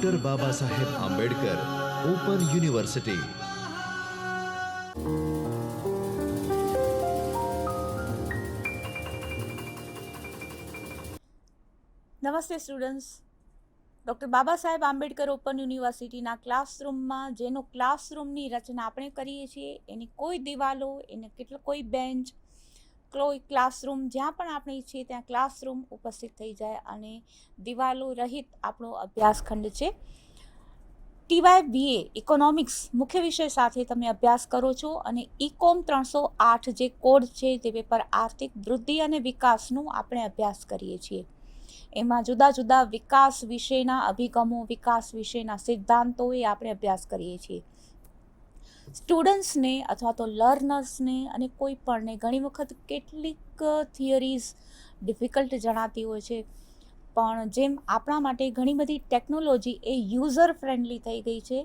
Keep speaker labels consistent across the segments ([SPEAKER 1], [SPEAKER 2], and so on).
[SPEAKER 1] Doctor Baba Saheb Ambedkar open university.
[SPEAKER 2] નમસ્તે students. Doctor Baba Saheb Ambedkar open યુનિવર્સિટીના ક્લાસરૂમમાં જેનો ક્લાસરૂમની રચના આપણે કરીએ છીએ એની કોઈ દિવાલો, એને કોઈ બેન્ચ, કોઈ ક્લાસરૂમ જ્યાં પણ આપણે ઈચ્છીએ ત્યાં ક્લાસરૂમ ઉપસ્થિત થઈ જાય અને દિવાલો રહિત આપણો અભ્યાસખંડ છે. TYBA ઇકોનોમિક્સ મુખ્ય વિષય સાથે તમે અભ્યાસ કરો છો અને ઇકોમ 308 જે કોડ છે તે પેપર આર્થિક વૃદ્ધિ અને વિકાસનું આપણે અભ્યાસ કરીએ છીએ. એમાં જુદા જુદા વિકાસ વિશેના અભિગમો, વિકાસ વિશેના સિદ્ધાંતોએ આપણે અભ્યાસ કરીએ છીએ. સ્ટુડન્ટ્સને અથવા તો લર્નર્સને અને કોઈ પણને ઘણી વખત કેટલીક થિયરીઝ ડિફિકલ્ટ જણાતી હોય છે, પણ જેમ આપણા માટે ઘણી બધી ટેકનોલોજી એ યુઝર ફ્રેન્ડલી થઈ ગઈ છે,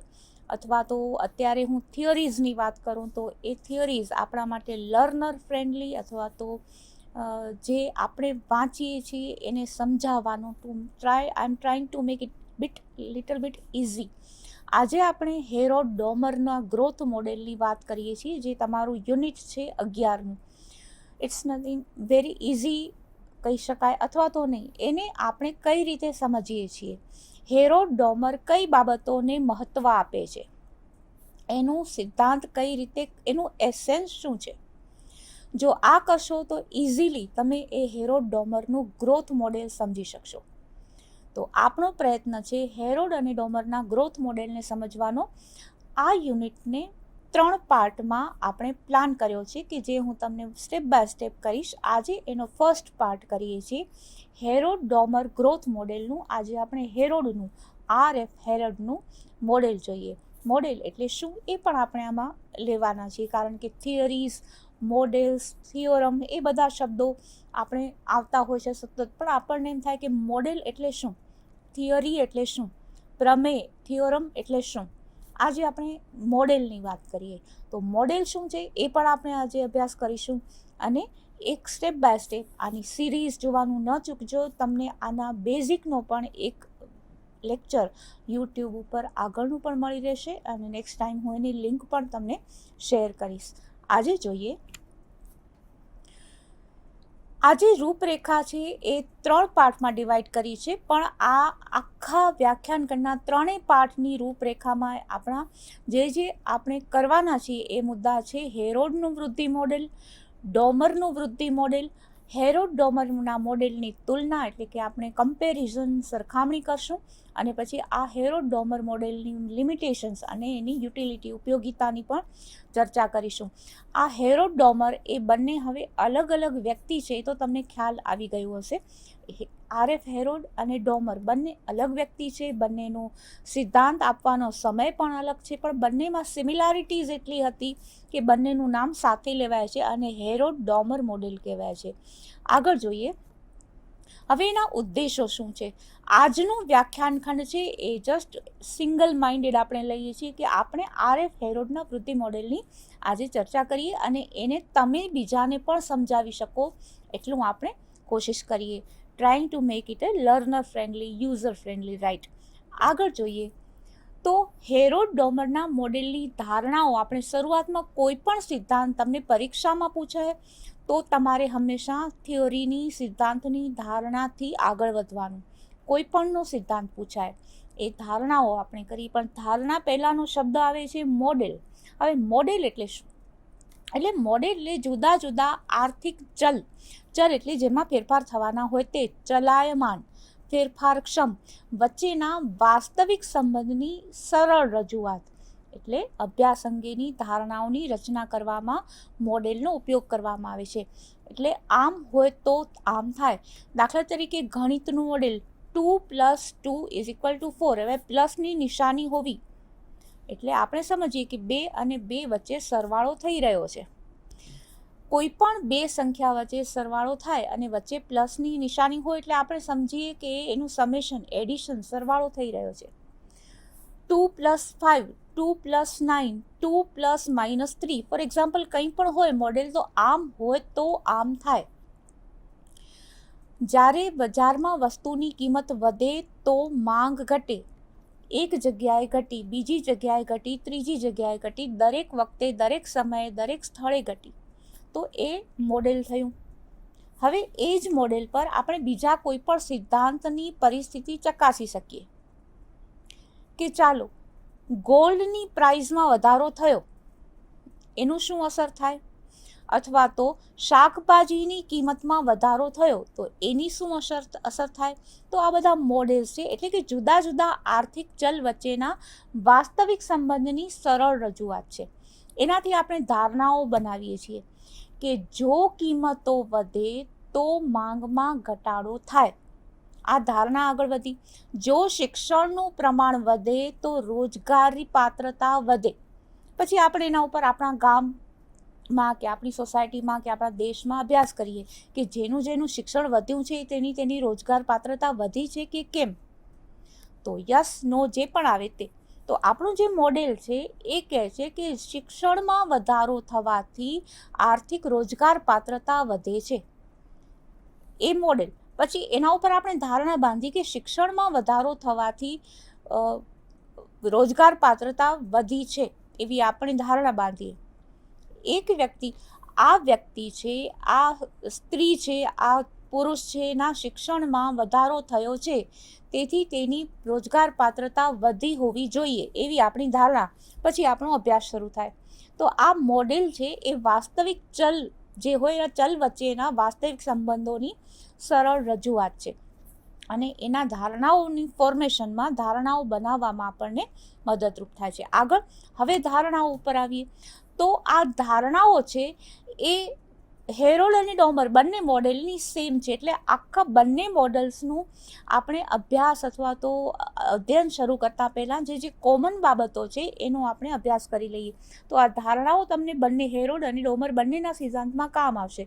[SPEAKER 2] અથવા તો અત્યારે હું થિયરીઝની વાત કરું તો એ થિયરીઝ આપણા માટે લર્નર ફ્રેન્ડલી અથવા તો જે આપણે વાંચીએ છીએ એને સમજાવવાનું I am trying to make it little bit easy. આજે આપણે હેરોડ ડોમરના ગ્રોથ મોડેલની વાત કરીએ છીએ, જે તમારું યુનિટ છે 11નું. ઇટ્સ નથિંગ વેરી ઇઝી કહી શકાય અથવા તો નહીં. એને આપણે કઈ રીતે સમજીએ છીએ, હેરોડ ડોમર કઈ બાબતોને મહત્ત્વ આપે છે, એનું સિદ્ધાંત કઈ રીતે, એનું એસેન્સ શું છે, જો આ કરશો તો ઇઝીલી તમે એ હેરોડ ડોમરનું ગ્રોથ મોડેલ સમજી શકશો. તો આપણો પ્રયત્ન છે હેરોડ અને ડોમરના ગ્રોથ મોડેલને સમજવાનો. આ યુનિટને 3 પાર્ટમાં આપણે પ્લાન કર્યો છે કે જે હું તમને સ્ટેપ બાય સ્ટેપ કહીશ. આજે એનો ફર્સ્ટ પાર્ટ કરીએ છીએ હેરોડ ડોમર ગ્રોથ મોડેલનું. આજે આપણે હેરોડનું હેરોડનું મોડેલ જોઈએ. મોડેલ એટલે શું એ પણ આપણે આમાં લેવાના છીએ, કારણ કે થિયરીઝ, મોડેલ્સ, થિયોરમ એ બધા શબ્દો આપણે આવતા હોય છે સતત, પણ આપણને એમ થાય કે મોડેલ એટલે શું, થિયરી એટલે શું, પ્રમેય, થિયોરમ એટલે શું. આજે આપણે મોડેલની વાત કરીએ તો મોડેલ શું છે એ પણ આપણે આજે અભ્યાસ કરીશું. અને એક સ્ટેપ બાય સ્ટેપ આની સિરીઝ જોવાનું ન ચૂકજો. તમને આના બેઝિકનો પણ એક લેક્ચર યુટ્યુબ ઉપર આગળનું પણ મળી રહેશે અને નેક્સ્ટ ટાઈમ હું એની લિંક પણ તમને શેર કરીશ. આજે જોઈએ, આજે રૂપરેખા છે એ 3 પાર્ટમાં ડિવાઈડ કરી છે, પણ આ આખા વ્યાખ્યાનખંડના 3 પાર્ટની રૂપરેખામાં આપણા જે આપણે કરવાના છીએ એ મુદ્દા છે હેરોડનું વૃદ્ધિ મોડેલ, ડોમરનું વૃદ્ધિ મોડેલ, હેરોડ ડોમરના મોડેલની તુલના એટલે કે આપણે કમ્પેરિઝન, સરખામણી કરશું, અને પછી આ હેરોડ ડોમર મોડેલની લિમિટેશન્સ અને એની યુટિલિટી, ઉપયોગિતાની પણ ચર્ચા કરીશું. આ હેરોડ ડોમર એ બંને હવે અલગ અલગ વ્યક્તિ છે તો તમને ખ્યાલ આવી ગયું હશે. RF હેરોડ અને ડોમર બંને અલગ વ્યક્તિ છે, બંનેનો સિદ્ધાંત આપવાનો સમય પણ અલગ છે, પણ બંનેમાં સિમિલારિટીઝ એટલી હતી કે બંનેનું નામ સાથે લેવાય છે અને હેરોડ ડોમર મોડેલ કહેવાય છે. આગળ જોઈએ હવે એના ઉદ્દેશો શું છે. આજનું વ્યાખ્યાનખંડ છે એ જસ્ટ સિંગલ માઇન્ડેડ આપણે લઈએ છીએ કે આપણે RF હેરોડના વૃદ્ધિ મોડેલની આજે ચર્ચા કરીએ અને એને તમે બીજાને પણ સમજાવી શકો એટલું આપણે કોશિશ કરીએ. Trying to make it A learner friendly, user friendly, right. આગળ જોઈએ તો હેરોડ ડોમરના મોડેલની ધારણાઓ. આપણે શરૂઆતમાં કોઈ પણ સિદ્ધાંત તમને પરીક્ષામાં પૂછાય તો તમારે હંમેશા થિયોરીની, સિદ્ધાંતની ધારણાથી આગળ વધવાનું. કોઈ પણનો સિદ્ધાંત પૂછાય એ ધારણાઓ આપણે કરી, પણ ધારણા પહેલાંનો શબ્દ આવે છે મોડેલ. હવે મોડેલ એટલે શું? એટલે મોડેલ એટલે જુદા જુદા આર્થિક ચલ એટલે જેમાં ફેરફાર થવાના હોય તે, ચલાયમાન, ફેરફારક્ષમ વચ્ચેના વાસ્તવિક સંબંધની સરળ રજૂઆત. એટલે અભ્યાસ અંગેની ધારણાઓની રચના કરવામાં મોડેલનો ઉપયોગ કરવામાં આવે છે. એટલે આમ હોય તો આમ થાય. દાખલા તરીકે ગણિતનું મોડેલ 2 + 2 = 4. હવે પ્લસની નિશાની હોવી એટલે આપણે સમજીએ કે 2 અને 2 વચ્ચે સરવાળો થઈ રહ્યો છે. કોઈ પણ 2 સંખ્યા વચ્ચે સરવાળો થાય અને વચ્ચે પ્લસની નિશાની હોય એટલે આપણે સમજીએ કે એનું સમેશન, એડિશન, સરવાળો થઈ રહ્યો છે. 2 + 5, 2 + 9, 2 ± 3 ફોર એક્ઝામ્પલ કંઈ પણ હોય મોડેલ તો આમ હોય તો આમ થાય. જ્યારે બજારમાં વસ્તુની કિંમત વધે તો માંગ ઘટે એક જગ્યાએ ઘટી, બીજી જગ્યાએ ઘટી, ત્રીજી જગ્યાએ ઘટી, દરેક વખતે, દરેક સમયે, દરેક સ્થળે ઘટી. તો એ મોડેલ થયું. હવે એ જ મોડેલ પર આપણે બીજા કોઈ પણ સિદ્ધાંતની પરિસ્થિતિ ચકાસી શકીએ કે ચાલો ગોલ્ડની પ્રાઇઝમાં વધારો થયો, એનું શું અસર થાય, અથવા તો શાકભાજીની કિંમતમાં વધારો થયો તો એની શું અસર થાય. તો આ બધા મોડેલ્સ છે, એટલે કે જુદા જુદા આર્થિક ચલ વચ્ચેના વાસ્તવિક સંબંધની સરળ રજૂઆત છે. એનાથી આપણે ધારણાઓ બનાવીએ છીએ કે જો કિંમતો વધે તો માંગમાં ઘટાડો થાય. આ ધારણા આગળ વધી. જો શિક્ષણનું પ્રમાણ વધે તો રોજગારી પાત્રતા વધે. પછી આપણે એના ઉપર આપણા ગામમાં કે આપણી સોસાયટીમાં કે આપણા દેશમાં અભ્યાસ કરીએ કે જેનું જેનું શિક્ષણ વધ્યું છે તેની રોજગાર પાત્રતા વધી છે કે કેમ. તો યસ નો જે પણ આવે તે. તો આપણું જે મોડેલ છે એ કહે છે કે શિક્ષણમાં વધારો થવાથી આર્થિક રોજગાર પાત્રતા વધે છે. એ મોડેલ. પછી એના ઉપર આપણે ધારણા બાંધી કે શિક્ષણમાં વધારો થવાથી રોજગાર પાત્રતા વધી છે, એવી આપણે ધારણા બાંધીએ. એક વ્યક્તિ, આ વ્યક્તિ છે, આ સ્ત્રી છે, આ પુરુષ છે, એના શિક્ષણમાં વધારો થયો છે, તેથી તેની રોજગાર પાત્રતા વધી હોવી જોઈએ, એવી આપણી ધારણા. પછી આપણો અભ્યાસ શરૂ થાય. તો આ મોડેલ છે એ વાસ્તવિક ચલ જે હોય એના ચલ વચ્ચેના વાસ્તવિક સંબંધોની સરળ રજૂઆત છે. અને એના ધારણાઓની ફોર્મેશનમાં, ધારણાઓ બનાવવામાં આપણને મદદરૂપ થાય છે. આગળ હવે ધારણાઓ ઉપર આવીએ તો આ ધારણાઓ છે એ હેરોલ્ડ અને ડોમર બંને મોડેલની સેમ છે. એટલે આખા બંને મોડલ્સનું આપણે અભ્યાસ અથવા તો અધ્યયન શરૂ કરતાં પહેલાં જે કોમન બાબતો છે એનો આપણે અભ્યાસ કરી લઈએ. તો આ ધારણાઓ તમને બંને હેરોલ્ડ અને ડોમર બંનેના સિદ્ધાંતમાં કામ આવશે.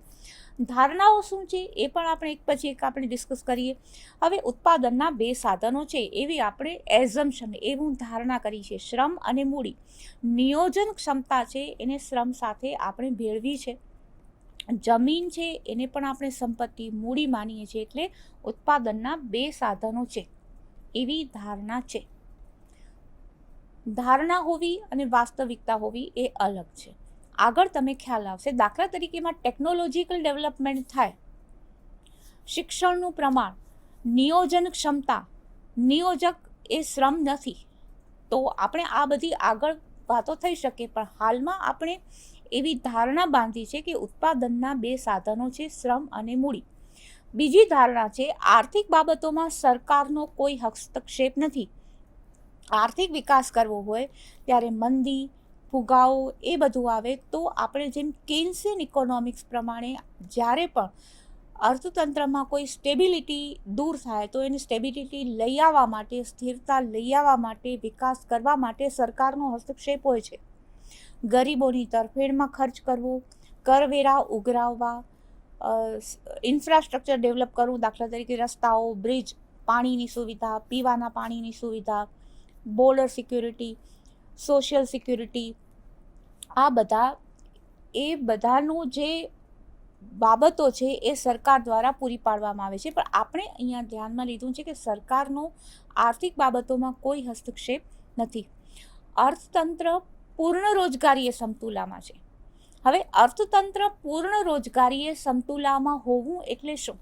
[SPEAKER 2] ધારણાઓ શું છે એ પણ આપણે એક પછી એક આપણે ડિસ્કસ કરીએ. હવે ઉત્પાદનના બે સાધનો છે એવી આપણે એઝમ્પશન, એવું ધારણા કરી છે, શ્રમ અને મૂડી. નિયોજન ક્ષમતા છે એને શ્રમ સાથે આપણે ભેળવી છે. જમીન છે એને પણ આપણે સંપત્તિ, મૂડી માનીએ છીએ. એટલે ઉત્પાદનના બે સાધનો છે એવી ધારણા છે. ધારણા હોવી અને વાસ્તવિકતા હોવી એ અલગ છે. આગળ તમે ખ્યાલ આવશે. દાખલા તરીકેમાં ટેકનોલોજીકલ ડેવલપમેન્ટ થાય, શિક્ષણનું પ્રમાણ, નિયોજન ક્ષમતા, નિયોજક એ શ્રમ નથી. તો આપણે આ બધી આગળ વાતો થઈ શકે, પણ હાલમાં આપણે એવી ધારણા બાંધી છે કે ઉત્પાદનના બે સાધનો છે, શ્રમ અને મૂડી. બીજી ધારણા છે આર્થિક બાબતોમાં સરકારનો કોઈ હસ્તક્ષેપ નથી. આર્થિક વિકાસ કરવો હોય ત્યારે મંદી, ફુગાવો એ બધું આવે તો આપણે જેમ કેન્સિયન ઇકોનોમિક્સ પ્રમાણે જ્યારે પણ અર્થતંત્રમાં કોઈ સ્ટેબિલિટી દૂર થાય તો એની સ્ટેબિલિટી લઈ આવવા માટે, સ્થિરતા લઈ આવવા માટે, વિકાસ કરવા માટે સરકારનો હસ્તક્ષેપ હોય છે. ગરીબોની તરફેણમાં ખર્ચ કરવો, કરવેરા ઉઘરાવવા, ઇન્ફ્રાસ્ટ્રક્ચર ડેવલપ કરવું, દાખલા તરીકે રસ્તાઓ, બ્રિજ, પાણીની સુવિધા, પીવાના પાણીની સુવિધા, બોર્ડર સિક્યુરિટી, સોશિયલ સિક્યુરિટી, આ બધાનું જે બાબતો છે એ સરકાર દ્વારા પૂરી પાડવામાં આવે છે. પણ આપણે અહીંયા ધ્યાનમાં લીધું છે કે સરકારનો આર્થિક બાબતોમાં કોઈ હસ્તક્ષેપ નથી. અર્થતંત્ર પૂર્ણ રોજગારીય સમતુલામાં છે. હવે અર્થતંત્ર પૂર્ણ રોજગારીય સમતુલામાં હોવું એટલે શું?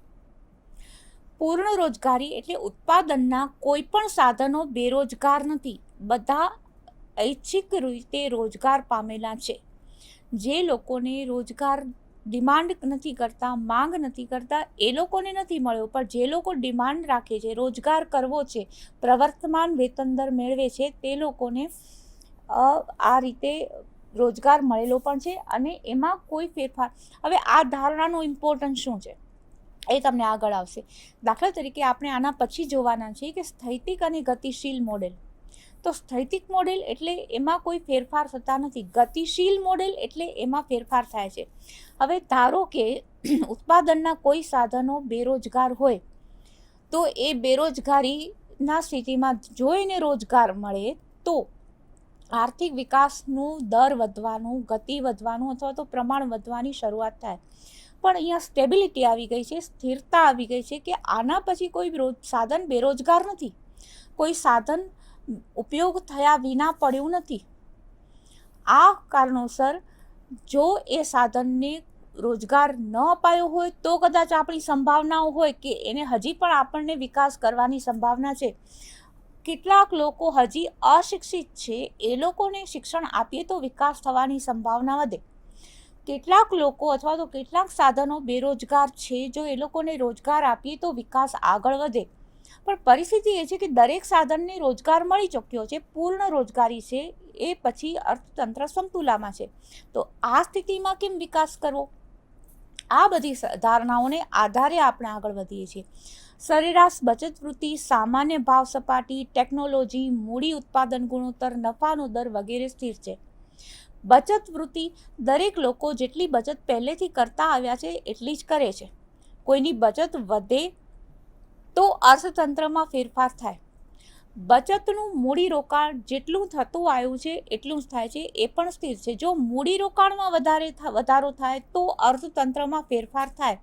[SPEAKER 2] પૂર્ણ રોજગારી એટલે ઉત્પાદનના કોઈ પણ સાધનો બેરોજગાર નથી, બધા ઐચ્છિક રીતે રોજગાર પામેલા છે. જે લોકોને રોજગાર ડિમાન્ડ નથી કરતા, માંગ નથી કરતા, એ લોકોને નથી મળ્યો, પણ જે લોકો ડિમાન્ડ રાખે છે, રોજગાર કરવો છે, પ્રવર્તમાન વેતન દર મેળવે છે, તે લોકોને આ રીતે રોજગાર મળેલો પણ છે અને એમાં કોઈ ફેરફાર. હવે આ ધારણાનું ઇમ્પોર્ટન્સ શું છે એ તમને આગળ આવશે. દાખલા તરીકે આપણે આના પછી જોવાના છીએ કે સ્થૈતિક અને ગતિશીલ મોડેલ. તો સ્થૈતિક મોડેલ એટલે એમાં કોઈ ફેરફાર થતા નથી, ગતિશીલ મોડેલ એટલે એમાં ફેરફાર થાય છે. હવે ધારો કે ઉત્પાદનના કોઈ સાધનો બેરોજગાર હોય તો એ બેરોજગારીના સ્થિતિમાં જો એને રોજગાર મળે તો આર્થિક વિકાસનું દર વધવાનું, ગતિ વધવાનું અથવા તો પ્રમાણ વધવાની શરૂઆત થાય. પણ અહીંયા સ્ટેબિલિટી આવી ગઈ છે, સ્થિરતા આવી ગઈ છે કે આના પછી કોઈ સાધન બેરોજગાર નથી, કોઈ સાધન ઉપયોગ થયા વિના પડ્યું નથી. આ કારણોસર જો એ સાધનને રોજગાર ન અપાયો હોય તો કદાચ આપણી સંભાવનાઓ હોય કે એને હજી પણ આપણને વિકાસ કરવાની સંભાવના છે. કેટલાક લોકો હજી અશિક્ષિત છે, એ લોકોને શિક્ષણ આપીએ તો વિકાસ થવાની સંભાવના વધે. કેટલાક લોકો અથવા તો કેટલાક સાધનો બેરોજગાર છે, જો એ લોકોને રોજગાર આપીએ તો વિકાસ આગળ વધે. પણ પરિસ્થિતિ એ છે કે દરેક સાધનને રોજગાર મળી ચૂક્યો છે, પૂર્ણ રોજગારી છે, એ પછી અર્થતંત્ર સમતુલામાં છે. તો આ સ્થિતિમાં કેમ વિકાસ કરવો? આ બધી ધારણાઓને આધારે આપણે આગળ વધીએ છીએ. સરેરાશ બચત વૃત્તિ, સામાન્ય ભાવ સપાટી, ટેકનોલોજી, મૂડી ઉત્પાદન ગુણોત્તર, નફાનો દર વગેરે સ્થિર છે. બચત વૃત્તિ દરેક લોકો જેટલી બચત પહેલેથી કરતા આવ્યા છે એટલી જ કરે છે. કોઈની બચત વધે તો અર્થતંત્રમાં ફેરફાર થાય. બચતનું મૂડી રોકાણ જેટલું થતું આવ્યું છે એટલું જ થાય છે, એ પણ સ્થિર છે. જો મૂડી રોકાણમાં વધારો થાય તો અર્થતંત્રમાં ફેરફાર થાય.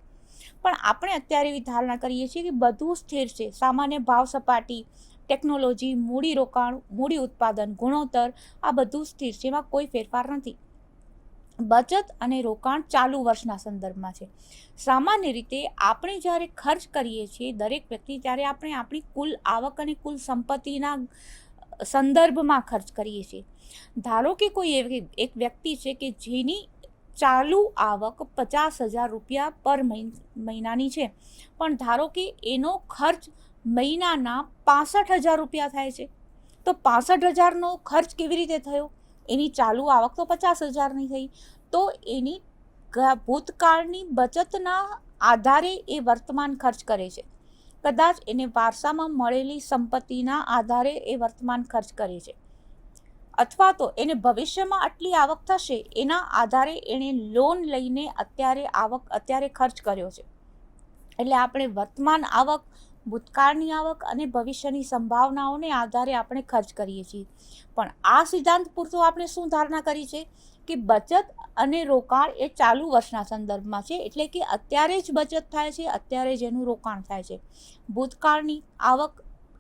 [SPEAKER 2] પણ આપણે અત્યારે એવી ધારણા કરીએ છીએ કે બધું સ્થિર છે. સામાન્ય ભાવ સપાટી, ટેકનોલોજી, મૂડી રોકાણ, મૂડી ઉત્પાદન ગુણોત્તર, આ બધું સ્થિર છે, એમાં કોઈ ફેરફાર નથી. બચત અને રોકાણ ચાલુ વર્ષના સંદર્ભમાં છે. સામાન્ય રીતે આપણે જ્યારે ખર્ચ કરીએ છીએ દરેક વ્યક્તિ, ત્યારે આપણે આપણી કુલ આવક અને કુલ સંપત્તિના સંદર્ભમાં ખર્ચ કરીએ છીએ. ધારો કે કોઈ એક વ્યક્તિ છે કે જેની ચાલુ આવક 50,000 રૂપિયા પર મહિનાની છે, પણ ધારો કે એનો ખર્ચ મહિનાના 65,000 રૂપિયા થાય છે. તો 65,000નો ખર્ચ કેવી રીતે થયો? એની ચાલુ આવક તો 50,000ની થઈ. તો એની ભૂતકાળની બચતના આધારે એ વર્તમાન ખર્ચ કરે છે. કદાચ એને વારસામાં મળેલી સંપત્તિના આધારે એ વર્તમાન ખર્ચ કરે છે, અથવા તો એને ભવિષ્યમાં આટલી આવક થશે એના આધારે એણે લોન લઈને અત્યારે ખર્ચ કર્યો છે. એટલે આપણે વર્તમાન આવક, ભૂતકાળની આવક અને ભવિષ્યની સંભાવનાઓને આધારે આપણે ખર્ચ કરીએ છીએ. પણ આ સિદ્ધાંત પૂરતો આપણે શું ધારણા કરી છે કે બચત અને રોકાણ એ ચાલુ વર્ષના સંદર્ભમાં છે. એટલે કે અત્યારે જ બચત થાય છે, અત્યારે જ એનું રોકાણ થાય છે. ભૂતકાળની આવક,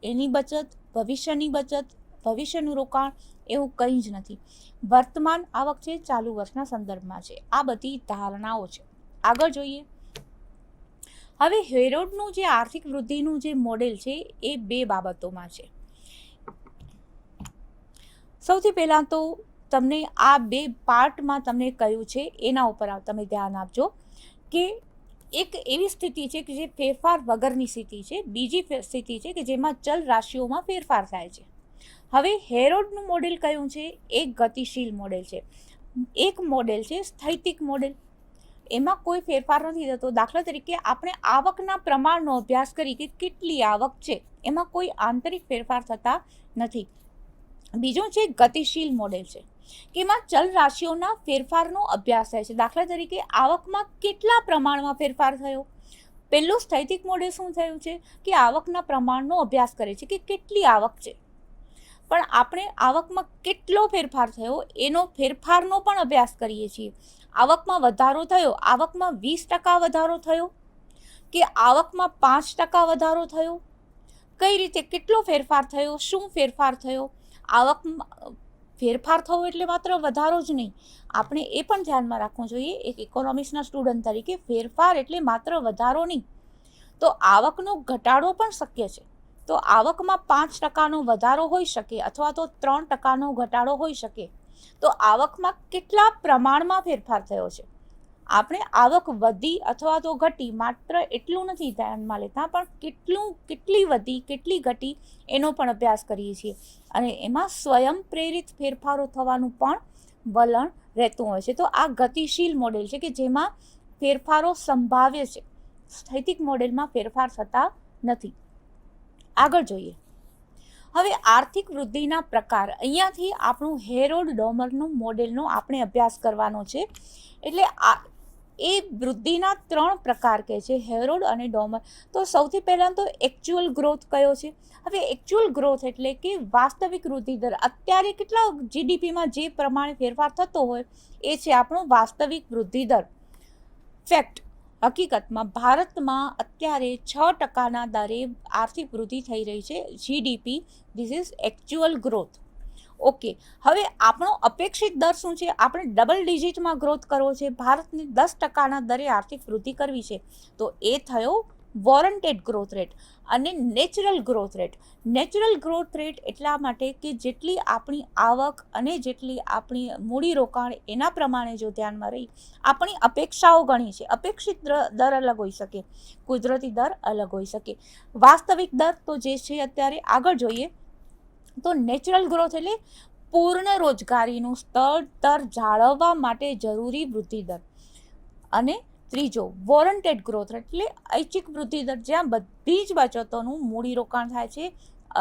[SPEAKER 2] એની બચત, ભવિષ્યની બચત, ભવિષ્યનું રોકાણ એવું કંઈ જ નથી. વર્તમાન આવક છે, ચાલુ વર્ષના સંદર્ભમાં છે. આ બધી ધારણાઓ છે. આગળ જોઈએ. હવે હેરોલ્ડનું જે આર્થિક વૃદ્ધિનું જે મોડેલ છે એ બે બાબતોમાં છે. સૌથી પહેલાં તો તમને આ બે પાર્ટમાં તમને કહ્યું છે એના ઉપર તમે ધ્યાન આપજો કે એક એવી સ્થિતિ છે કે જે ફેરફાર વગરની સ્થિતિ છે, બીજી સ્થિતિ છે કે જેમાં ચલ રાશિઓમાં ફેરફાર થાય છે. હવે હેરોલ્ડનું મોડેલ કયું છે? એક ગતિશીલ મોડેલ છે. એક મોડેલ છે સ્થૈતિક મોડેલ. એમાં કોઈ ફેરફાર નથી થતો. દાખલા તરીકે આપણે આવકના પ્રમાણનો અભ્યાસ કરી કે કેટલી આવક છે, એમાં કોઈ આંતરિક ફેરફાર થતા નથી. બીજું છે ગતિશીલ મોડેલ છે કે એમાં ચલ રાશિઓના ફેરફારનો અભ્યાસ થાય છે. દાખલા તરીકે આવકમાં કેટલા પ્રમાણમાં ફેરફાર થયો. પહેલું સ્થૈતિક મોડેલ શું થયું છે કે આવકના પ્રમાણનો અભ્યાસ કરે છે કે કેટલી આવક છે, પણ આપણે આવકમાં કેટલો ફેરફાર થયો એનો ફેરફારનો પણ અભ્યાસ કરીએ છીએ. આવકમાં વધારો થયો, આવકમાં 20% વધારો થયો કે આવકમાં 5% વધારો થયો, કઈ રીતે, કેટલો ફેરફાર થયો, શું ફેરફાર થયો. આવકમાં ફેરફાર થવો એટલે માત્ર વધારો જ નહીં, આપણે એ પણ ધ્યાનમાં રાખવું જોઈએ એક ઇકોનોમિક્સના સ્ટુડન્ટ તરીકે. ફેરફાર એટલે માત્ર વધારો નહીં, તો આવકનો ઘટાડો પણ શક્ય છે. તો આવકમાં 5%નો વધારો હોઈ શકે અથવા તો 3%નો ઘટાડો હોઈ શકે. તો આવકમાં કેટલા પ્રમાણમાં ફેરફાર થયો છે. આપણે આવક વધી અથવા તો ઘટી માત્ર એટલું નથી ધ્યાનમાં લેતા, પણ કેટલી વધી, કેટલી ઘટી એનો પણ અભ્યાસ કરીએ છીએ. અને એમાં સ્વયં પ્રેરિત ફેરફારો થવાનું પણ વલણ રહેતું હોય છે. તો આ ગતિશીલ મોડેલ છે કે જેમાં ફેરફારો સંભાવ્ય છે. સ્થૈતિક મોડેલમાં ફેરફાર થતા નથી. આગળ જોઈએ. હવે આર્થિક વૃદ્ધિના પ્રકાર, અહીંયાથી આપણું હેરોલ્ડ ડોમરનું મોડેલનો આપણે અભ્યાસ કરવાનો છે. એટલે એ વૃદ્ધિના 3 પ્રકાર કહે છે હેરોલ્ડ અને ડોમર. તો સૌથી પહેલાં તો એકચ્યુઅલ ગ્રોથ કયો છે? હવે એકચ્યુઅલ ગ્રોથ એટલે કે વાસ્તવિક વૃદ્ધિ દર. અત્યારે કેટલા જીડીપીમાં જે પ્રમાણે ફેરફાર થતો હોય એ છે આપણો વાસ્તવિક વૃદ્ધિ દર, ફેક્ટ. હકીકતમાં ભારતમાં અત્યારે 6% દરે આર્થિક વૃદ્ધિ થઈ રહી છે, GDP, this is actual growth. Okay, હવે આપણો અપેક્ષિત દર શું છે? આપણે ડબલ ડિજિટમાં ગ્રોથ કરવો છે, ભારતને 10% દરે આર્થિક વૃદ્ધિ કરવી છે. તો એ થયો વોરંટેડ ગ્રોથ રેટ અને natural growth rate. Natural growth rate એટલા માટે કે જેટલી આપણી આવક અને જેટલી આપણી મૂડીરોકાણ એના પ્રમાણે જો ધ્યાનમાં રહી આપણી અપેક્ષાઓ ગણી છે. અપેક્ષિત દર અલગ હોઈ શકે, કુદરતી દર અલગ હોઈ શકે, વાસ્તવિક દર તો જે છે અત્યારે આગળ જોઈએ તો નેચરલ ગ્રોથ એટલે પૂર્ણ રોજગારીનું સ્તર જાળવવા માટે જરૂરી વૃદ્ધિ દર. અને ત્રીજો વોરંટેડ ગ્રોથ એટલે ઐચ્છિક વૃદ્ધિ દર, જ્યાં બધી જ બચતોનું મૂડીરોકાણ થાય છે.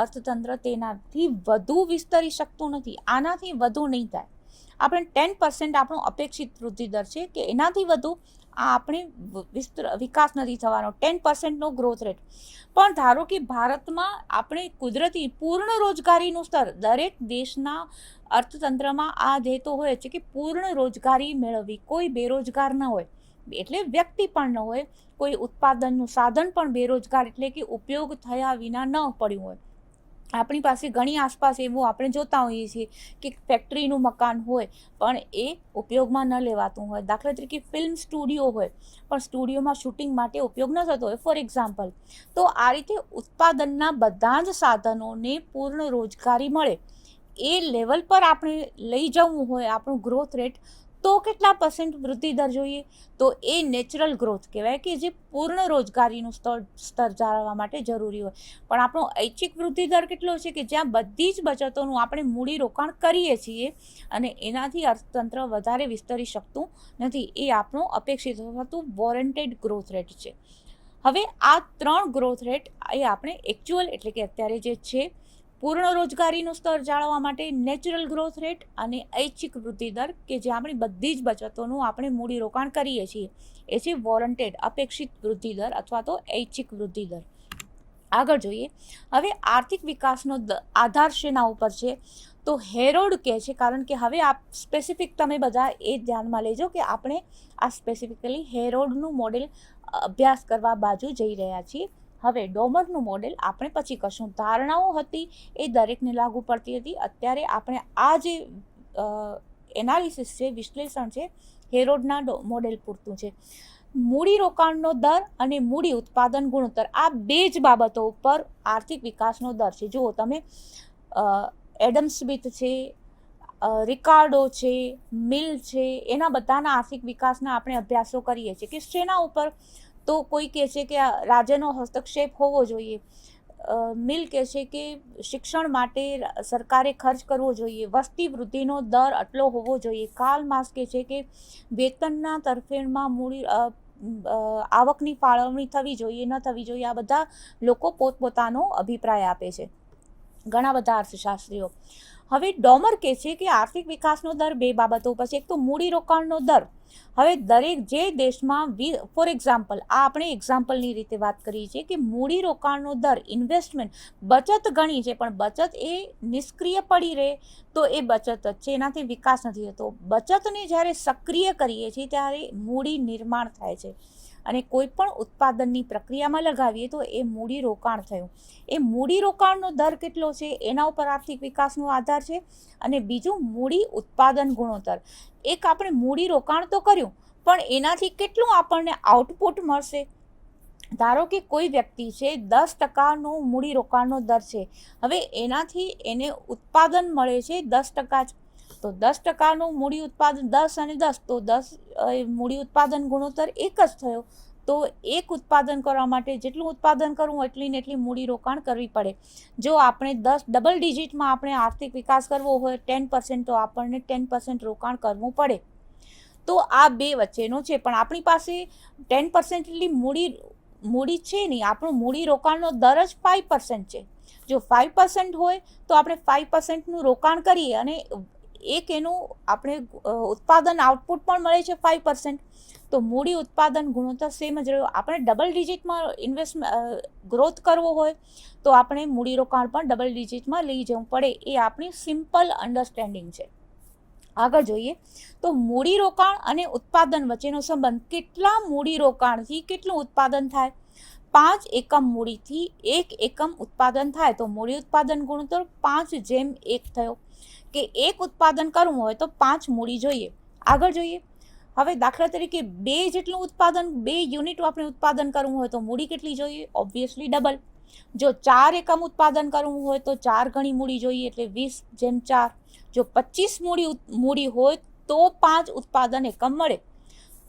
[SPEAKER 2] અર્થતંત્ર તેનાથી વધુ વિસ્તરી શકતું નથી, આનાથી વધુ નહીં થાય. આપણે 10% આપણો અપેક્ષિત વૃદ્ધિ દર છે કે એનાથી વધુ આપણે વિકાસ નથી થવાનો, 10%નો ગ્રોથ રેટ. પણ ધારો કે ભારતમાં આપણે કુદરતી પૂર્ણ રોજગારીનું સ્તર, દરેક દેશના અર્થતંત્રમાં આ ધ્યેય હોય છે કે પૂર્ણ રોજગારી મેળવવી, કોઈ બેરોજગાર ન હોય, એટલે વ્યક્તિ પણ ન હોય, કોઈ ઉત્પાદનનું સાધન પણ બેરોજગાર એટલે કે ઉપયોગ થયા વિના ન પડ્યું હોય. આપણી પાસે ઘણી આસપાસ એવું આપણે જોતા હોઈએ છીએ કે ફેક્ટરીનું મકાન હોય પણ એ ઉપયોગમાં ન લેવાતું હોય. દાખલા તરીકે ફિલ્મ સ્ટુડિયો હોય પણ સ્ટુડિયોમાં શૂટિંગ માટે ઉપયોગ ન થતો હોય, ફોર એક્ઝામ્પલ. તો આ રીતે ઉત્પાદનના બધા જ સાધનોને પૂર્ણ રોજગારી મળે એ લેવલ પર આપણે લઈ જવું હોય આપણું ગ્રોથ રેટ, તો કેટલા % વૃદ્ધિ દર જોઈએ? તો એ નેચરલ ગ્રોથ કહેવાય કે જે પૂર્ણ રોજગારીનું સ્તર જાળવવા માટે જરૂરી હોય. પણ આપણો ઐચ્છિક વૃદ્ધિ દર કેટલો છે કે જ્યાં બધી જ બચતોનું આપણે મૂડીરોકાણ કરીએ છીએ અને એનાથી અર્થતંત્ર વધારે વિસ્તરી શકતું નથી. એ આપણો અપેક્ષિત હતું વોરંટેડ ગ્રોથ રેટ છે. હવે આ 3 ગ્રોથ રેટ એ આપણે એકચ્યુઅલ એટલે કે અત્યારે જે છે પૂર્ણ રોજગારીનું સ્તર જાળવવા માટે નેચરલ ગ્રોથ રેટ અને ઐચ્છિક વૃદ્ધિ દર કે જે આપણી બધી જ બચતોનું આપણે મૂડીરોકાણ કરીએ છીએ એ છે વોરંટેડ અપેક્ષિત વૃદ્ધિ દર અથવા તો ઐચ્છિક વૃદ્ધિ દર. આગળ જોઈએ, હવે આર્થિક વિકાસનો આધાર શેના ઉપર છે? તો હેરોલ્ડ કહે છે, કારણ કે હવે આ સ્પેસિફિક તમે બધા એ ધ્યાનમાં લેજો કે આપણે આ સ્પેસિફિકલી હેરોલ્ડનું મોડેલ અભ્યાસ કરવા બાજુ જઈ રહ્યા છીએ. હવે ડોમરનું મોડેલ આપણે પછી કરશું. ધારણાઓ હતી એ દરેકને લાગુ પડતી હતી. અત્યારે આપણે આ જે એનાલિસિસ છે, વિશ્લેષણ છે, હેરોલ્ડના મોડેલ પૂરતું છે. મૂડીરોકાણનો દર અને મૂડી ઉત્પાદન ગુણોત્તર, આ બે જ બાબતો ઉપર આર્થિક વિકાસનો દર છે. જુઓ તમે, એડમ સ્મિથ છે, રિકાર્ડો છે, મિલ છે, એના બધાના આર્થિક વિકાસના આપણે અભ્યાસો કરીએ છીએ કે શેના ઉપર? તો કોઈ કહે છે કે રાજ્યનો હસ્તક્ષેપ હોવો જોઈએ, મિલ કહે છે કે શિક્ષણ માટે સરકારે ખર્ચ કરવો જોઈએ, વસ્તી વૃદ્ધિનો દર આટલો હોવો જોઈએ, કાર્લ માર્ક્સ કહે છે કે વેતનના તરફેણમાં મૂડી આવકની ફાળવણી થવી જોઈએ, ન થવી જોઈએ. આ બધા લોકો પોતપોતાનો અભિપ્રાય આપે છે, ઘણા બધા અર્થશાસ્ત્રીઓ. હવે ડોમર કહે છે કે આર્થિક વિકાસનો દર બે બાબતો ઉપર છે. એક તો મૂડીરોકાણનો દર. હવે દરેક જે દેશમાં, ફોર એક્ઝામ્પલ, આ આપણે એક્ઝામ્પલની રીતે વાત કરીએ છીએ કે મૂડીરોકાણનો દર, ઇન્વેસ્ટમેન્ટ, બચત ઘણી છે પણ બચત એ નિષ્ક્રિય પડી રહે તો એ બચત જ છે, એનાથી વિકાસ નથી થતો. બચતને જ્યારે સક્રિય કરીએ છીએ ત્યારે મૂડી નિર્માણ થાય છે અને કોઈ પણ ઉત્પાદનની પ્રક્રિયામાં લગાવીએ તો એ મૂડીરોકાણ થયું. એ મૂડીરોકાણનો દર કેટલો છે એના ઉપર આર્થિક વિકાસનો આધાર છે. અને બીજું મૂડી ઉત્પાદન ગુણોત્તર. એક આપણે મૂડીરોકાણ તો કર્યું પણ એનાથી કેટલું આપણને આઉટપુટ મળશે? ધારો કે કોઈ વ્યક્તિ છે 10%નો મૂડીરોકાણનો દર છે, હવે એનાથી એને ઉત્પાદન મળે છે 10% જ, તો 10%નું મૂડી ઉત્પાદન 10 અને 10 તો 10 મૂડી ઉત્પાદન ગુણોત્તર એક જ થયો. તો એક ઉત્પાદન કરવા માટે જેટલું ઉત્પાદન કરવું એટલી ને એટલી મૂડીરોકાણ કરવી પડે. જો આપણે 10 ડબલ ડિજિટમાં આપણે આર્થિક વિકાસ કરવો હોય 10% તો આપણને 10% રોકાણ કરવું પડે. તો આ બે વચ્ચેનો છે. પણ આપણી પાસે 10% એટલી મૂડી છે નહીં, આપણું મૂડીરોકાણનો દર જ 5% છે. જો 5% હોય તો આપણે 5%નું રોકાણ કરીએ અને એક એનું આપણે ઉત્પાદન આઉટપુટ પણ મળે છે 5%, તો મૂડી ઉત્પાદન ગુણોત્તર સેમ જ રહ્યો. આપણે ડબલ ડિજિટમાં ગ્રોથ કરવો હોય તો આપણે મૂડીરોકાણ પણ ડબલ ડિજિટમાં લઈ જવું પડે. એ આપણી સિમ્પલ અન્ડરસ્ટેન્ડિંગ છે. આગળ જોઈએ તો મૂડીરોકાણ અને ઉત્પાદન વચ્ચેનો સંબંધ. કેટલા મૂડીરોકાણથી કેટલું ઉત્પાદન થાય? 5 એકમ મૂડીથી 1 એકમ ઉત્પાદન થાય. તો મૂડી ઉત્પાદન ગુણોત્તર 5:1 થયો કે 1 ઉત્પાદન કરવું હોય તો 5 મૂડી જોઈએ. આગળ જોઈએ, હવે દાખલા તરીકે 2 જેટલું ઉત્પાદન, 2 યુનિટ આપણે ઉત્પાદન કરવું હોય તો મૂડી કેટલી જોઈએ? Obviously double. જો 4 એકમ ઉત્પાદન કરવું હોય તો 4 ગણી મૂડી જોઈએ, એટલે 20:4. જો 25 મૂડી હોય તો 5 ઉત્પાદન એકમ મળે.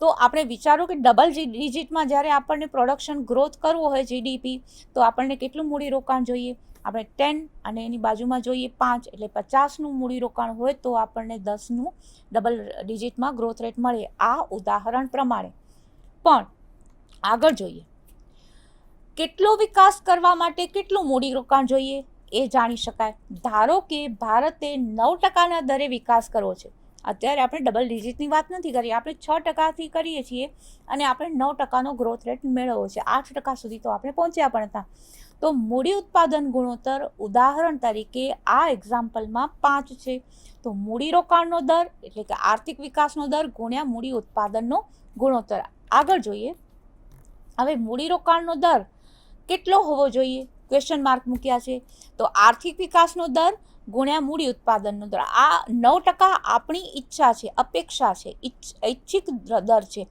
[SPEAKER 2] તો આપણે વિચારો કે ડબલ ડિજિટમાં જ્યારે આપણને પ્રોડક્શન ગ્રોથ કરવો હોય જીડીપી, તો આપણને કેટલું મૂડીરોકાણ જોઈએ? આપણે 10 અને એની બાજુમાં જોઈએ 5, એટલે 50નું મૂડીરોકાણ હોય તો આપણને 10નું ડબલ ડિજિટમાં ગ્રોથ રેટ મળે. આ ઉદાહરણ પ્રમાણે. પણ આગળ જોઈએ, કેટલો વિકાસ કરવા માટે કેટલું મૂડીરોકાણ જોઈએ એ જાણી શકાય. ધારો કે ભારતે 9%ના દરે વિકાસ કરવો છે. અત્યારે આપણે ડબલ ડિજિટની વાત નથી કરી, આપણે 6%થી કરીએ છીએ અને આપણે 9%નો ગ્રોથ રેટ મેળવવો છે. 8% સુધી તો આપણે પહોંચ્યા પણ હતા. તો મૂડી ઉત્પાદન ગુણોત્તર ઉદાહરણ તરીકે આ એક્ઝામ્પલમાં 5 છે. તો મૂડીરોકાણનો દર એટલે કે આર્થિક વિકાસનો દર ગુણ્યા મૂડી ઉત્પાદનનો ગુણોત્તર. આગળ જોઈએ, હવે મૂડીરોકાણનો દર કેટલો હોવો જોઈએ? ક્વેશ્ચન માર્ક મૂક્યા છે. તો આર્થિક વિકાસનો દર ગુણ્યા મૂડી ઉત્પાદનનો દર. આ 9% આપણી ઈચ્છા છે, અપેક્ષા છે, ઐચ્છિક દર છે,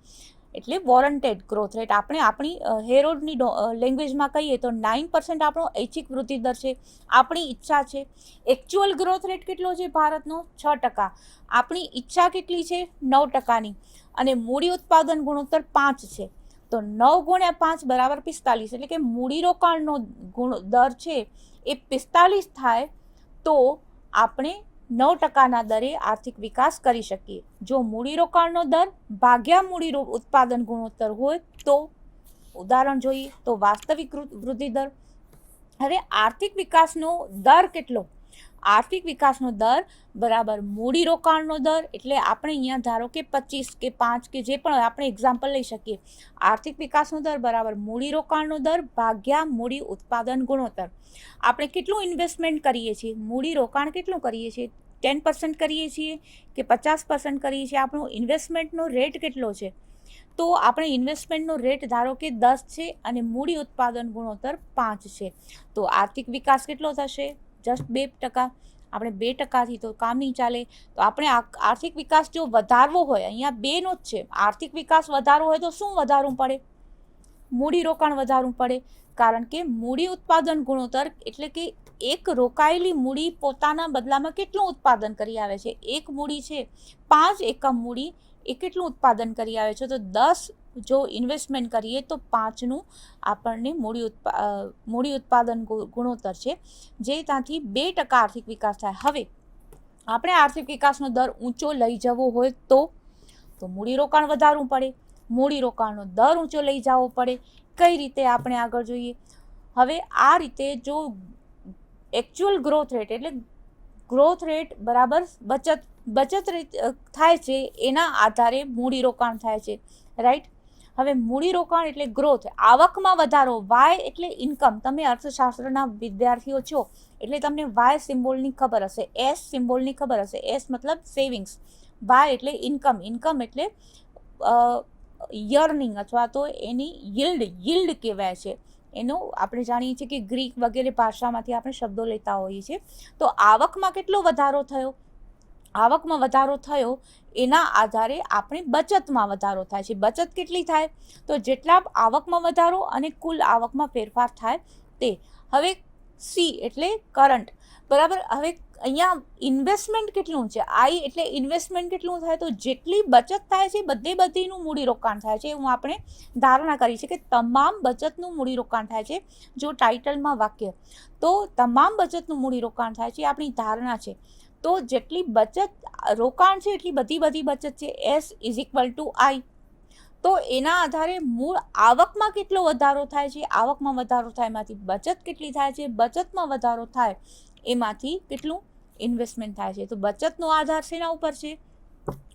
[SPEAKER 2] એટલે વોરંટેડ ગ્રોથ રેટ. આપણે આપણી હેરોડની લેંગ્વેજમાં કહીએ તો 9% આપણો ઐચ્છિક વૃદ્ધિ દર છે, આપણી ઈચ્છા છે. એકચ્યુઅલ ગ્રોથ રેટ કેટલો છે ભારતનો? 6%. આપણી ઈચ્છા કેટલી છે? 9%ની. અને મૂડી ઉત્પાદન ગુણોત્તર 5 છે. તો 9 ગુણ્યા 5 બરાબર 45, એટલે કે મૂડીરોકાણનો દર છે એ 45 થાય તો આપણે 9%ના દરે આર્થિક વિકાસ કરી શકીએ. જો મૂડીરોકાણનો દર ભાગ્યા મૂડી ઉત્પાદન ગુણોત્તર હોય તો ઉદાહરણ જોઈએ તો વાસ્તવિક વૃદ્ધિ દર. હવે આર્થિક વિકાસનો દર કેટલો? આર્થિક વિકાસનો દર બરાબર મૂડીરોકાણનો દર, એટલે આપણે અહીંયા ધારો કે 25 કે 5 કે જે પણ આપણે એક્ઝામ્પલ લઈ શકીએ. આર્થિક વિકાસનો દર બરાબર મૂડીરોકાણનો દર ભાગ્યા મૂડી ઉત્પાદન ગુણોત્તર. આપણે કેટલું ઇન્વેસ્ટમેન્ટ કરીએ છીએ? મૂડીરોકાણ કેટલું કરીએ છીએ? 10% કરીએ છીએ કે 50% કરીએ છીએ? આપણો ઇન્વેસ્ટમેન્ટનો રેટ કેટલો છે? તો આપણે ઇન્વેસ્ટમેન્ટનો રેટ ધારો કે 10 છે અને મૂડી ઉત્પાદન ગુણોત્તર 5 છે. તો આર્થિક વિકાસ કેટલો થશે? જસ્ટ 2%. આપણે 2%થી તો કામ નહીં ચાલે. તો આપણે આર્થિક વિકાસ જો વધારવો હોય, અહીંયા 2નો જ છે, આર્થિક વિકાસ વધારવો હોય તો શું વધારવું પડે? મૂડીરોકાણ વધારવું પડે. કારણ કે મૂડી ઉત્પાદન ગુણોત્તર એટલે કે એક રોકાયેલી મૂડી પોતાના બદલામાં કેટલું ઉત્પાદન કરી આવે છે? એક મૂડી છે 5 એકમ મૂડી, એ કેટલું ઉત્પાદન કરી આવે છે? તો 10 જો ઇન્વેસ્ટમેન્ટ કરીએ તો 5નું આપણને મૂડી ઉત્પાદન ગુણોત્તર છે, જે ત્યાંથી 2% આર્થિક વિકાસ થાય. હવે આપણે આર્થિક વિકાસનો દર ઊંચો લઈ જવો હોય તો મૂડીરોકાણ વધારવું પડે, મૂડીરોકાણનો દર ઊંચો લઈ જવો પડે. કઈ રીતે? આપણે આગળ જોઈએ. હવે આ રીતે જો એકચ્યુઅલ ગ્રોથ રેટ એટલે ગ્રોથ રેટ બરાબર બચત રેટ થાય છે, એના આધારે મૂડીરોકાણ થાય છે, રાઈટ. હવે મૂડીરોકાણ એટલે ગ્રોથ, આવકમાં વધારો. વાય એટલે ઇન્કમ. તમે અર્થશાસ્ત્રના વિદ્યાર્થીઓ છો એટલે તમને વાય સિમ્બોલની ખબર હશે, એસ સિમ્બોલની ખબર હશે. એસ મતલબ સેવિંગ્સ, વાય એટલે ઇન્કમ, ઇન્કમ એટલે યર્નિંગ અથવા તો એની yieldકહેવાય છે. એનો આપણે જાણીએ છીએ કે ગ્રીક વગેરે ભાષામાંથી આપણે શબ્દો લેતા હોઈએ છીએ. તો આવકમાં કેટલો વધારો થયો? આવકમાં વધારો થયો એના આધારે આપણે બચતમાં વધારો થાય છે. બચત કેટલી થાય? તો જેટલા આવકમાં વધારો અને કુલ આવકમાં ફેરફાર થાય તે. હવે સી એટલે કરંટ, બરાબર. હવે અહીંયા ઇન્વેસ્ટમેન્ટ કેટલું છે? આઈ એટલે ઇન્વેસ્ટમેન્ટ કેટલું થાય? તો જેટલી બચત થાય છે બધીનું મૂડીરોકાણ થાય છે. હું આપણે ધારણા કરી છે કે તમામ બચતનું મૂડીરોકાણ થાય છે. જો ટાઇટલમાં વાક્ય તો તમામ બચતનું મૂડીરોકાણ થાય છે, આપણી ધારણા છે. તો જેટલી બચત રોકાણ છે એટલી બધી બચત છે. એસ ઇઝ ઇક્વલ ટુ આઈ. તો એના આધારે મૂળ આવકમાં કેટલો વધારો થાય છે, આવકમાં વધારો થાય એમાંથી બચત કેટલી થાય છે, બચતમાં વધારો થાય એમાંથી કેટલું ઇન્વેસ્ટમેન્ટ થાય છે. તો બચતનો આધાર શેના ઉપર છે?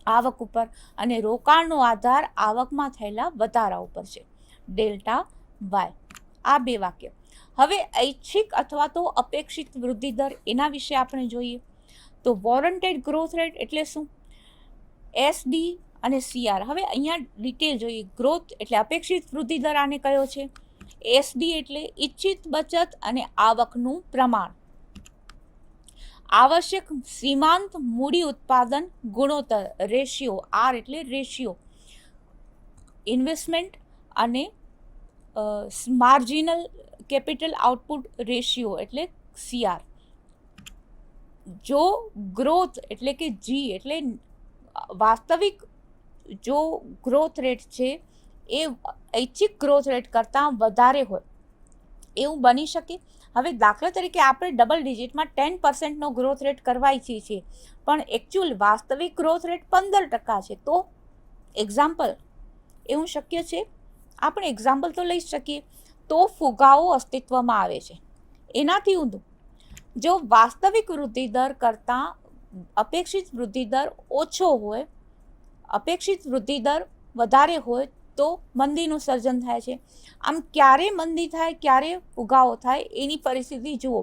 [SPEAKER 2] આવક ઉપર. અને રોકાણનો આધાર આવકમાં થયેલા વધારા ઉપર છે, ડેલ્ટા વાય. આ 2 વાક્ય. હવે ઐચ્છિક અથવા તો અપેક્ષિત વૃદ્ધિ દર, એના વિશે આપણે જોઈએ. તો વોરંટેડ ગ્રોથ રેટ એટલે શું? SD અને CR. હવે અહીંયા ડિટેલ જોઈએ. ગ્રોથ એટલે અપેક્ષિત વૃદ્ધિ દર આને કયો છે. SD એટલે ઇચ્છિત બચત અને આવકનું પ્રમાણ. આવશ્યક સીમાંત મૂડી ઉત્પાદન ગુણોત્તર રેશિયો, R એટલે રેશિયો. ઇન્વેસ્ટમેન્ટ અને માર્જિનલ કેપિટલ આઉટપુટ રેશિયો એટલે CR. જો ગ્રોથ એટલે કે G એટલે વાસ્તવિક જો ગ્રોથ રેટ છે એ ઐચ્છિક ગ્રોથ રેટ કરતાં વધારે હોય એવું બની શકે. હવે દાખલા તરીકે આપણે ડબલ ડિજિટમાં 10%નો ગ્રોથ રેટ કરવા ઈચ્છીએ છીએ, પણ એકચ્યુઅલ વાસ્તવિક ગ્રોથ રેટ 15% છે, તો એક્ઝામ્પલ એવું શક્ય છે. આપણે એક્ઝામ્પલ તો લઈ શકીએ. તો ફુગાવો અસ્તિત્વમાં આવે છે. એનાથી ઊંધું, જો વાસ્તવિક વૃદ્ધિ દર કરતાં અપેક્ષિત વૃદ્ધિ દર ઓછો હોય, અપેક્ષિત વૃદ્ધિ દર વધારે હોય તો મંદીનું સર્જન થાય છે. આમ ક્યારે મંદી થાય, ક્યારે ફુગાવો થાય એની પરિસ્થિતિ જુઓ.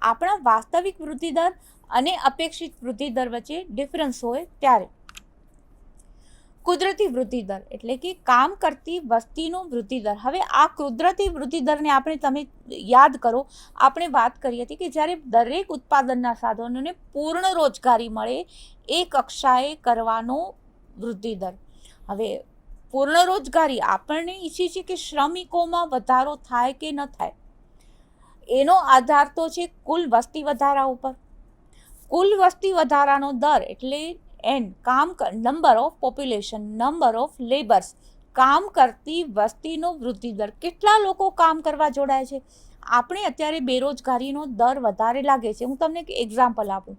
[SPEAKER 2] આપણા વાસ્તવિક વૃદ્ધિ દર અને અપેક્ષિત વૃદ્ધિ દર વચ્ચે ડિફરન્સ હોય ત્યારે. કુદરતી વૃદ્ધિ દર એટલે કે કામ કરતી વસ્તીનો વૃદ્ધિ દર. હવે આ કુદરતી વૃદ્ધિ દરને તમે યાદ કરો, આપણે વાત કરી હતી કે જ્યારે દરેક ઉત્પાદનના સાધનોને પૂર્ણ રોજગારી મળે એ કક્ષાએ કરવાનો વૃદ્ધિ દર. હવે પૂર્ણ રોજગારી આપણને ઈચ્છીએ છીએ કે શ્રમિકોમાં વધારો થાય કે ન થાય, એનો આધાર તો છે કુલ વસ્તી વધારા ઉપર. કુલ વસ્તી વધારાનો દર એટલે N number of population, number of labours, કામ કરતી વસ્તીનો વૃદ્ધિ દર. કેટલા લોકો કામ કરવા જોડાય છે. આપણે અત્યારે બેરોજગારીનો દર વધારે લાગે છે. હું તમને એક એક્ઝામ્પલ આપું.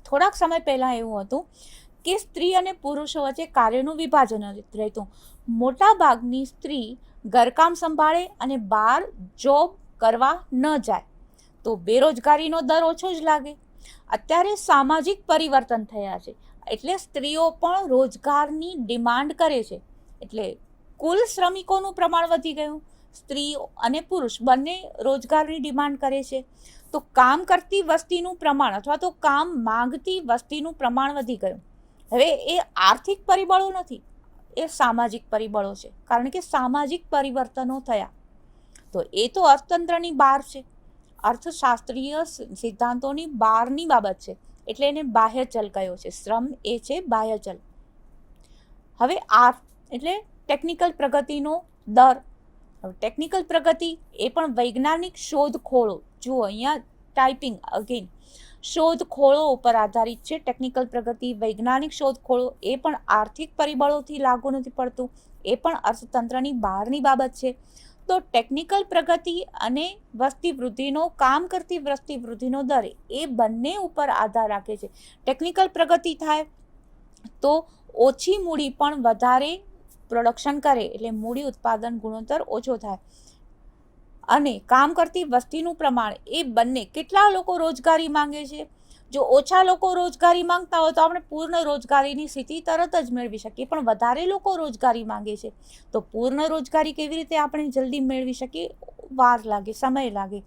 [SPEAKER 2] થોડાક સમય પહેલાં એવું હતું કે સ્ત્રી અને પુરુષો વચ્ચે કાર્યનું વિભાજન રહેતું. મોટાભાગની સ્ત્રી ઘરકામ સંભાળે અને બહાર જોબ કરવા ન જાય તો બેરોજગારીનો દર ઓછો જ લાગે. અત્યારે સામાજિક પરિવર્તન થયા છે એટલે સ્ત્રીઓ પણ રોજગારની ડિમાન્ડ કરે છે, એટલે કુલ શ્રમિકોનું પ્રમાણ વધી ગયું. સ્ત્રીઓ અને પુરુષ બંને રોજગારની ડિમાન્ડ કરે છે, તો કામ કરતી વસ્તીનું પ્રમાણ અથવા તો કામ માંગતી વસ્તીનું પ્રમાણ વધી ગયું. હવે એ આર્થિક પરિબળો નથી, એ સામાજિક પરિબળો છે, કારણ કે સામાજિક પરિવર્તનો થયા. તો એ તો અર્થતંત્રની બહાર છે, અર્થશાસ્ત્રીય સિદ્ધાંતોની બહારની બાબત છે, એટલે એને બાહ્ય ચલ કયો છે. શ્રમ એ છે બાહ્ય ચલ. હવે R એટલે ટેકનિકલ પ્રગતિનો દર. હવે ટેકનિકલ પ્રગતિ એ પણ વૈજ્ઞાનિક શોધખોળો, જુઓ અહીંયા ટાઈપિંગ અગેન, શોધખોળો ઉપર આધારિત છે. ટેકનિકલ પ્રગતિ, વૈજ્ઞાનિક શોધખોળો એ પણ આર્થિક પરિબળોથી લાગુ નથી પડતું, એ પણ અર્થતંત્રની બહારની બાબત છે. તો ટેકનિકલ પ્રગતિ અને વસ્તી વૃદ્ધિનો, કામ કરતી વસ્તી વૃદ્ધિનો દર એ બંને ઉપર આધાર રાખે છે. ટેકનિકલ પ્રગતિ થાય તો ઓછી મૂડી પણ વધારે પ્રોડક્શન કરે, એટલે મૂડી ઉત્પાદન ગુણોત્તર ઓછો થાય. અને કામ કરતી વસ્તીનું પ્રમાણ એ બંને, કેટલા લોકો રોજગારી માંગે છે. જો ઓછા લોકો રોજગારી માંગતા હોય તો આપણે પૂર્ણ રોજગારીની સ્થિતિ તરત જ મેળવી શકીએ, પણ વધારે લોકો રોજગારી માંગે છે તો પૂર્ણ રોજગારી કેવી રીતે આપણે જલ્દી મેળવી શકીએ, વાર લાગે, સમય લાગે.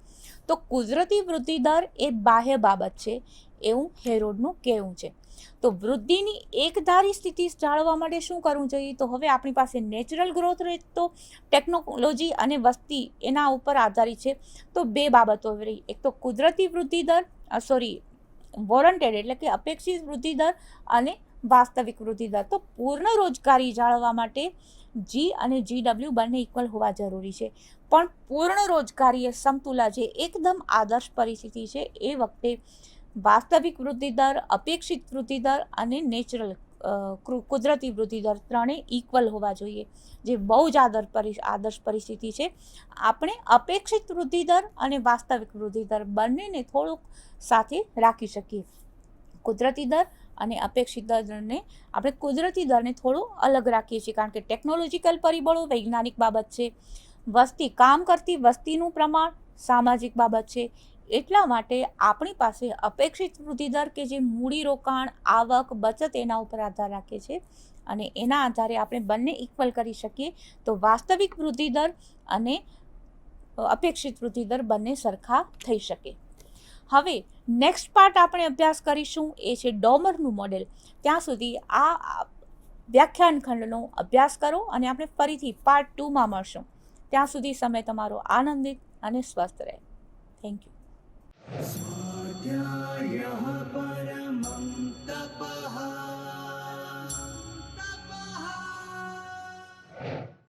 [SPEAKER 2] તો કુદરતી વૃદ્ધિ દર એ બાહ્ય બાબત છે એવું હેરોડનું કહેવું છે. તો વૃદ્ધિની એકધારી સ્થિતિ જાળવવા માટે શું કરવું જોઈએ, તો હવે આપણી પાસે નેચરલ ગ્રોથ રેટ તો ટેકનોલોજી અને વસ્તી એના ઉપર આધારિત છે. તો બે બાબતો રહી, એક તો કુદરતી વૃદ્ધિ દર, વોરંટેડ એટલે કે અપેક્ષિત વૃદ્ધિ દર અને વાસ્તવિક વૃદ્ધિ દર. તો પૂર્ણ રોજગારી જાળવવા માટે G અને GW બંને ઇક્વલ હોવા જરૂરી છે. પણ પૂર્ણ રોજગારી એ સમતુલા જે એકદમ આદર્શ પરિસ્થિતિ છે, એ વખતે વાસ્તવિક વૃદ્ધિ દર, અપેક્ષિત વૃદ્ધિ દર અને નેચરલ કુદરતી વૃદ્ધિ દર ત્રણેય ઇક્વલ હોવા જોઈએ, જે બહુ જ આદર્શ પરિસ્થિતિ છે. આપણે અપેક્ષિત વૃદ્ધિ દર અને વાસ્તવિક વૃદ્ધિ દર બંનેને થોડુંક સાથે રાખી શકીએ. કુદરતી દર અને અપેક્ષિત દરને આપણે કુદરતી દરને થોડું અલગ રાખીએ છીએ, કારણ કે ટેકનોલોજીકલ પરિબળો વૈજ્ઞાનિક બાબત છે, વસ્તી, કામ કરતી વસ્તીનું પ્રમાણ સામાજિક બાબત છે. એટલા માટે આપણી પાસે અપેક્ષિત વૃદ્ધિ દર કે જે મૂડી રોકાણ, આવક, બચત એના ઉપર આધાર રાખે છે, અને એના આધારે આપણે બંને ઇક્વલ કરી શકીએ તો વાસ્તવિક વૃદ્ધિ દર અને અપેક્ષિત વૃદ્ધિ દર બંને સરખા થઈ શકે. હવે નેક્સ્ટ પાર્ટ આપણે અભ્યાસ કરીશું એ છે ડોમરનું મોડેલ. ત્યાં સુધી આ વ્યાખ્યાન ખંડનો અભ્યાસ કરો અને આપણે ફરીથી પાર્ટ 2માં મળશું. ત્યાં સુધી સમય તમારો આનંદિત અને સ્વસ્થ રહે. Thank you.